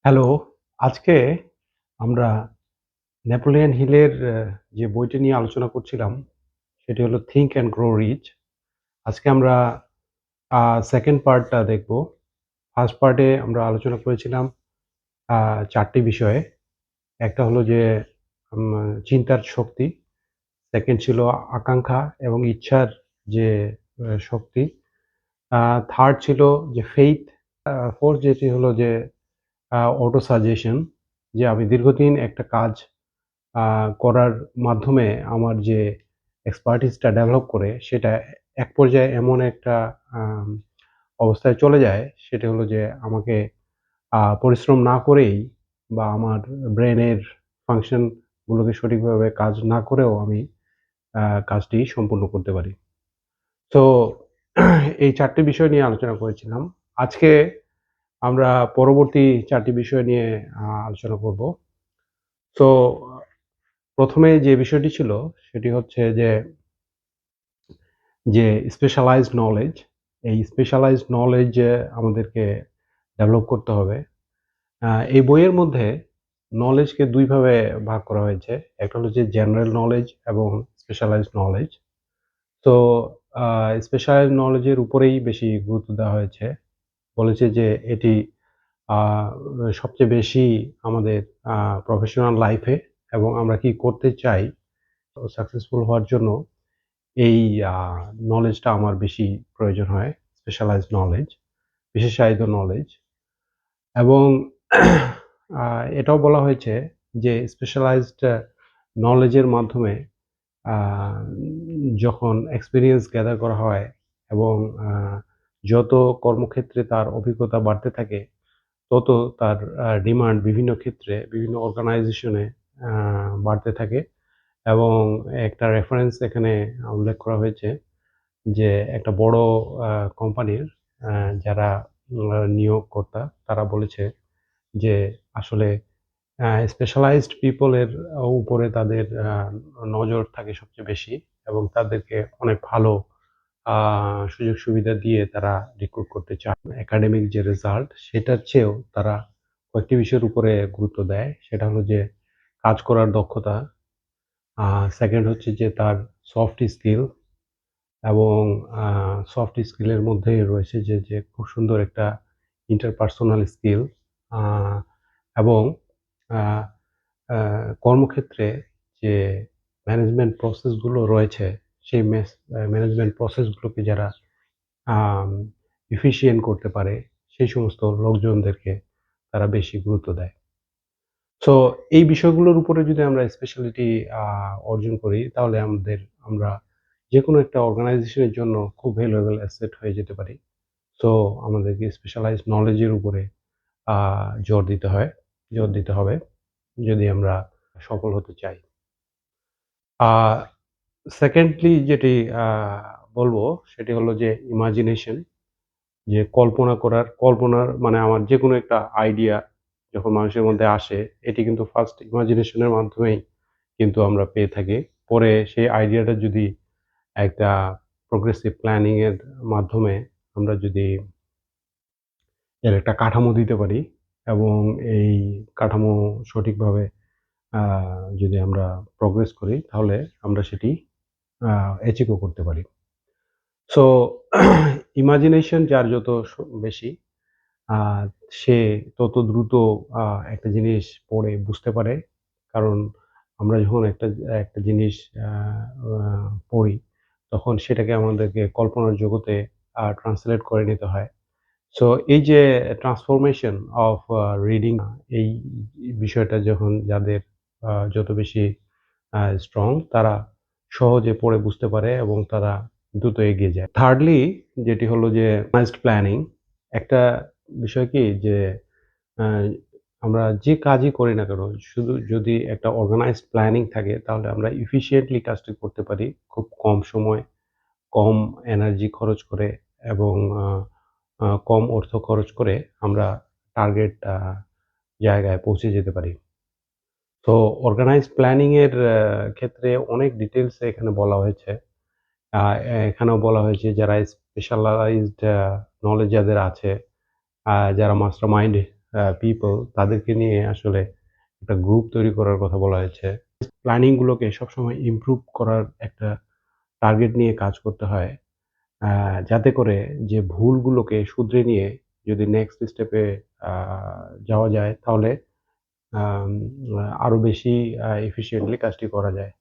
Hello, আজকে আমরা Napoleon হিলের যে বইটি নিয়ে আলোচনা করছিলাম, সেটি হলো 'থিংক অ্যান্ড গ্রো রিচ'। আজকে আমরা 2nd পার্টটা দেখব। ফার্স্ট পার্টে আমরা আলোচনা করেছিলাম ৪ টি বিষয়ে। একটা হলো যে চিন্তার শক্তি, 2nd ছিল আকাঙ্ক্ষা এবং ইচ্ছার যে শক্তি। 3rd ছিল যে ফেইথ, 4th যেটি হলো যে অটো সাজেশন, যে আমি দীর্ঘদিন একটা কাজ করার মাধ্যমে আমার যে এক্সপার্টিসটা ডেভেলপ করে সেটা এক পর্যায়ে এমন একটা আম অবস্থায় চলে যায়, সেটা হলো যে আমাকে পরিশ্রম না করেই বা আমার ব্রেনের ফাংশন গুলোকে সঠিকভাবে কাজ না করেও আমি কাজটি সম্পূর্ণ করতে পারি। তো এই ৪ টি বিষয় নিয়ে আলোচনা করেছিলাম। আজকে আমরা পরবর্তী ৪ টি বিষয় নিয়ে আলোচনা করব। তো ১ম এ যে বিষয়টি ছিল সেটি হচ্ছে যে স্পেশালাইজড নলেজ, এই স্পেশালাইজড নলেজ আমাদেরকে ডেভেলপ করতে হবে। এই বইয়ের মধ্যে নলেজকে ২ ভাবে ভাগ করা হয়েছে। একটা হলো যে জেনারেল নলেজ এবং স্পেশালাইজড নলেজ। তো আ স্পেশালাইজড নলেজের উপরেই বেশি গুরুত্ব দেওয়া হয়েছে। বলেছে যে এটি আ সবচেয়ে বেশি আমাদের আ প্রফেশনাল লাইফে এবং আমরা কি করতে চাই সাকসেসফুল হওয়ার জন্য এই আ নলেজটা আমার বেশি প্রয়োজন হয়। স্পেশালাইজড নলেজ, বিশেষায়িত নলেজ এবং আ এটাও বলা হয়েছে যে স্পেশালাইজড নলেজের মাধ্যমে আ যখন এক্সপেরিয়েন্স গ্যাদার করা হয় এবং আ যত কর্মক্ষেত্রে তার অভিজ্ঞতা বাড়তে থাকে, তত তার ডিমান্ড বিভিন্ন ক্ষেত্রে, বিভিন্ন অর্গানাইজেশনে আ বাড়তে থাকে এবং একটা রেফারেন্স এখানে উল্লেখ করা হয়েছে যে একটা বড় আ কোম্পানির আ যারা নিয়োগকর্তা তারা বলেছে যে আসলে স্পেশালাইজড পিপল এর উপরে তাদের নজর থাকে সবচেয়ে বেশি এবং তাদেরকে অনেক ভালো আ সুযোগ সুবিধা দিয়ে তারা রিক্রুট করতে চায়। একাডেমিক যে রেজাল্ট সেটার চেয়েও তারা কয়েকটি বিষয়ের উপরে গুরুত্ব দেয়। সেটা হলো যে কাজ করার দক্ষতা, 2nd হচ্ছে যে তার সফট স্কিল এবং আ সফট স্কিলের মধ্যে রয়েছে যে খুব সুন্দর একটা ইন্টারপার্সোনাল স্কিল, আ এবং আ আ কর্মক্ষেত্রে যে ম্যানেজমেন্ট প্রসেস গুলো রয়েছে, সেই ম্যানেজমেন্ট প্রসেস গুলোকে যারা আম এফিশিয়েন্ট করতে পারে, সেই সমস্ত লোকজনদেরকে তারা বেশি গুরুত্ব দেয়। সো এই বিষয়গুলোর উপরে যদি আমরা স্পেশালিটি আ অর্জন করি, তাহলে আমরা যেকোনো একটা অর্গানাইজেশনের জন্য খুব ভ্যালুয়েবল অ্যাসেট হয়ে যেতে পারি। সো আমাদেরকে স্পেশালাইজড নলেজ এর উপরে আ জোর দিতে হয় জোর দিতে হবে যদি আমরা সফল হতে চাই। আ সেকেন্ডলি যেটি আ বলব সেটি হলো যে ইমাজিনেশন, যে কল্পনার মানে আমার যেকোনো একটা আইডিয়া যখন মানুষের মধ্যে আসে, এটি কিন্তু ফার্স্ট ইমাজিনেশন এর মাধ্যমেই কিন্তু আমরা পেয়ে থাকি। পরে সেই আইডিয়াটা যদি একটা প্রোগ্রেসিভ প্ল্যানিং এর মাধ্যমে আমরা যদি এর একটা কাঠামো দিতে পারি এবং এই কাঠামো সঠিকভাবে আ যদি আমরা প্রোগ্রেস করি, তাহলে আমরা সেটি আ অ্যাচিভও করতে পারি। সো ইমাজিনেশন যার যত বেশি, আ সে তত দ্রুত আ একটা জিনিস পড়ে বুঝতে পারে। কারণ আমরা যখন একটা জিনিস আ আ পড়ি, তখন সেটাকে আমাদেরকে কল্পনার জগতে ট্রান্সলেট করে নিতে হয়। সো এই যে ট্রান্সফরমেশন অফ রিডিং, এই বিষয়টা যখন যাদের যত বেশি স্ট্রং, তারা সহজে পড়ে বুঝতে পারে এবং তারা দ্রুত এগিয়ে যায়। থার্ডলি যেটি হলো যে অর্গানাইজড প্ল্যানিং। একটা বিষয় কি যে আ আমরা যে কাজই করি না কেন, শুধু যদি একটা অর্গানাইজড প্ল্যানিং থাকে, তাহলে আমরা এফিশিয়েন্টলি কাজটি করতে পারি। খুব কম সময়, কম এনার্জি খরচ করে এবং আ আ কম অর্থ খরচ করে আমরা টার্গেট জায়গায় পৌঁছে যেতে পারি। তো অর্গানাইজড প্ল্যানিং এর ক্ষেত্রে অনেক ডিটেইলস এ এখানে বলা হয়েছে। এখানেও বলা হয়েছে যারা স্পেশালাইজড নলেজ যাদের আছে, যারা মাস্টারমাইন্ড পিপল তাদেরকে নিয়ে আসলে একটা গ্রুপ তৈরি করার কথা বলা হয়েছে। প্ল্যানিংগুলোকে সবসময় ইমপ্রুভ করার একটা টার্গেট নিয়ে কাজ করতে হয়। যাতে করে যে ভুলগুলোকে শুধরে নিয়ে যদি নেক্সট স্টেপে আ যাওয়া যায় তাহলে আম আরো বেশি এফিশিয়েন্টলি কাজটি করা যায়।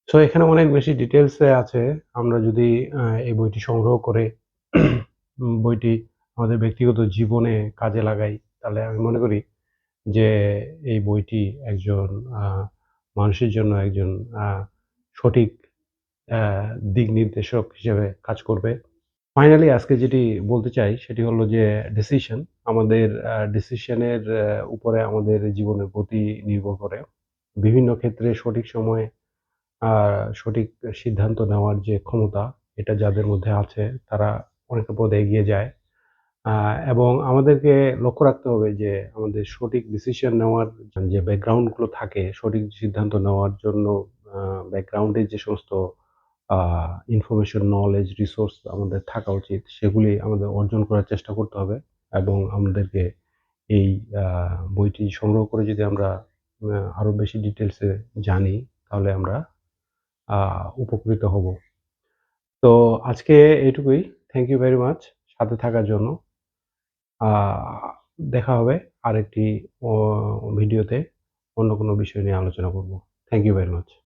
সো এখানে অনেক বেশি ডিটেইলসে আছে। আমরা যদি এই বইটি সংগ্রহ করে বইটি আমাদের ব্যক্তিগত জীবনে কাজে লাগাই, তাহলে আমি মনে করি যে এই বইটি একজন আ মানুষের জন্য একজন আ সঠিক অ্যা দিক নির্দেশক হিসেবে কাজ করবে। ফাইনালি আজকে যেটি বলতে চাই সেটি হলো যে ডিসিশন আমাদের ডিসিশনের উপরে আমাদের জীবনের গতি নির্ভর করে। বিভিন্ন ক্ষেত্রে সঠিক সময়ে আ সঠিক সিদ্ধান্ত নেওয়ার যে ক্ষমতা, এটা যাদের মধ্যে আছে তারা অনেকটা পথ এগিয়ে যায়। আ এবং আমাদেরকে লক্ষ্য রাখতে হবে যে আমাদের সঠিক ডিসিশন নেওয়ার যে ব্যাকগ্রাউন্ড গুলো থাকে, সঠিক সিদ্ধান্ত নেওয়ার জন্য আ ব্যাকগ্রাউন্ডে যে সমস্ত আ ইনফরমেশন, নলেজ, রিসোর্স আমাদের থাকা উচিত, সেগুলি আমাদের অর্জন করার চেষ্টা করতে হবে এবং আমাদেরকে এই আ বইটি সংগ্রহ করে যদি আমরা আরো বেশি ডিটেইলসে জানি, তাহলে আমরা আ উপকৃত হব। তো আজকে এইটুকুই। থ্যাংক ইউ ভেরি মাচ সাথে থাকার জন্য। আ দেখা হবে আরেকটি অ ভিডিওতে অন্য কোনো বিষয় নিয়ে আলোচনা করব। Thank you very much.